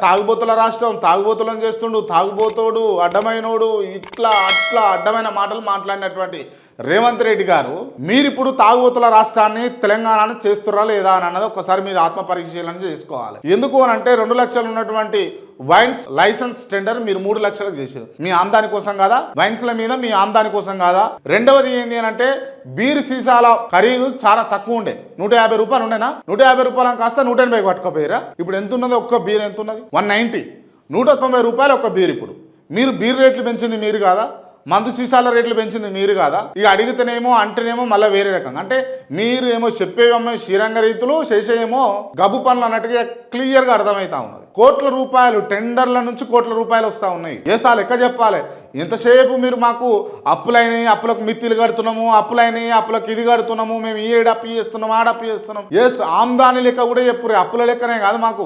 తాగుబోతుల రాష్ట్రం, తాగుబోతులను చేస్తుండు, తాగుబోతోడు, అడ్డమైనోడు, ఇట్లా అట్లా అడ్డమైన మాటలు మాట్లాడినటువంటి రేవంత్ రెడ్డి గారు మీరిప్పుడు తాగుబోతుల రాష్ట్రాన్ని తెలంగాణను చేస్తుర్రా లేదా అని అన్నది ఒకసారి మీరు ఆత్మ పరిశీలన చేసుకోవాలి. ఎందుకు అని అంటే 2 లక్షలు ఉన్నటువంటి వైన్స్ లైసెన్స్ టెండర్ మీరు 3 లక్షలకు చేసారు. మీ ఆమ్దాని కోసం కాదా? వైన్స్ల మీద మీ ఆమ్దాని కోసం కాదా? రెండవది ఏంటి అని అంటే బీర్ సీసాల ఖరీదు చాలా తక్కువ ఉండే, 150 రూపాయలు ఉండేనా? 150 రూపాయలు కాస్త 180 పట్టుకోపోయారా? ఇప్పుడు ఎంత ఉన్నది? ఒక్క బీర్ ఎంత ఉన్నది? 190, 190 రూపాయలు ఒక్క బీర్. ఇప్పుడు మీరు బీర్ రేట్లు పెంచింది మీరు కాదా? మందు సీసాల రేట్లు పెంచింది మీరు కాదా? ఇక అడిగితేనేమో అంటేనేమో మళ్ళీ వేరే రకంగా. అంటే మీరు ఏమో చెప్పేవేమో శ్రీరంగ రీతులు, చేసేయేమో గబ్బు పనులు అన్నట్టుగా క్లియర్గా అర్థమవుతా ఉన్నది. కోట్ల రూపాయలు టెండర్ల నుంచి కోట్ల రూపాయలు వస్తూ ఉన్నాయి. ఏసా లెక్క చెప్పాలి. ఎంతసేపు మీరు మాకు అప్పులైనవి, అప్పులకు మిత్తిలు కడుతున్నాము, అప్పులైనవి, అప్పులకు ఇది కడుతున్నాము, మేము ఈ ఏడు అప్పు చేస్తున్నాం, ఆడప్పు చేస్తున్నాం. ఎస్ ఆమ్దాని లెక్క కూడా చెప్పురే, అప్పుల లెక్కనే కాదు మాకు.